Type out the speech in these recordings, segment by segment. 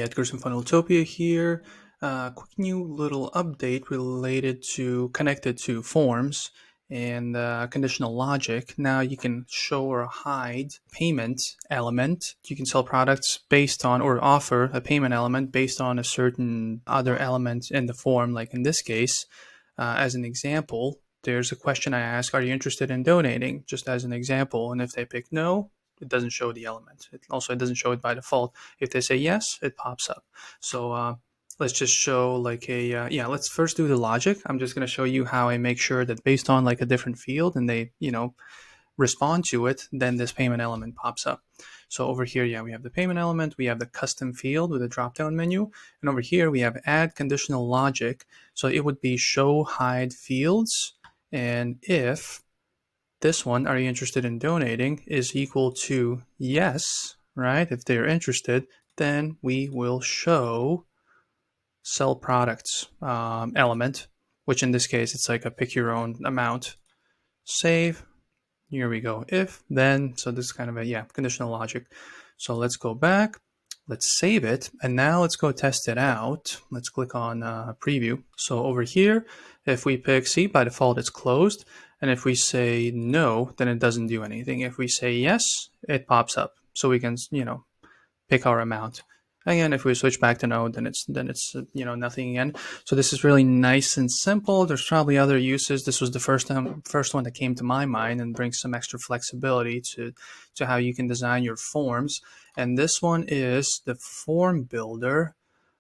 Hey, Edgar's from Funneltopia here. Quick new little update related to connected to forms and conditional logic. Now you can show or hide payment element. You can sell products based on or offer a payment element based on a certain other element in the form. Like in this case, as an example, there's a question I ask, are you interested in donating? Just as an example. And if they pick no, it doesn't show the element. It doesn't show it by default. If they say yes, it pops up. So let's just show like yeah, let's first do the logic. I'm just going to show you how I make sure that based on like a different field and they, respond to it, then this payment element pops up. So over here, yeah, we have the payment element, we have the custom field with a drop-down menu, and over here we have add conditional logic. So it would be show hide fields, and if this one, are you interested in donating, is equal to yes, right? If they're interested, then we will show sell products element, which in this case, it's like a pick your own amount. Save. Here we go. If, then, so this is kind of a, yeah, conditional logic. So let's go back. Let's save it. And now let's go test it out. Let's click on preview. So over here, if we pick C, by default, it's closed. And if we say no, then it doesn't do anything. If we say yes, it pops up. So we can, pick our amount. Again, if we switch back to no, then it's nothing again. So this is really nice and simple. There's probably other uses. This was the first one that came to my mind and brings some extra flexibility to how you can design your forms. And this one is the form builder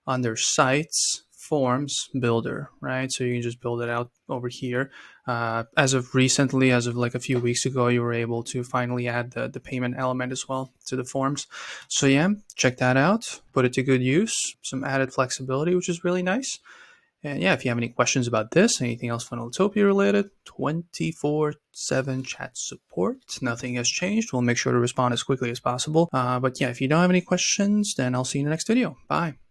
under sites forms builder, right? So you can just build it out over here. As of recently, as of like a few weeks ago, you were able to finally add the payment element as well to the forms. So yeah, check that out, put it to good use, some added flexibility, which is really nice. And yeah, if you have any questions about this, anything else Funneltopia related, 24/7 chat support. Nothing has changed. We'll make sure to respond as quickly as possible. But yeah, if you don't have any questions, then I'll see you in the next video. Bye.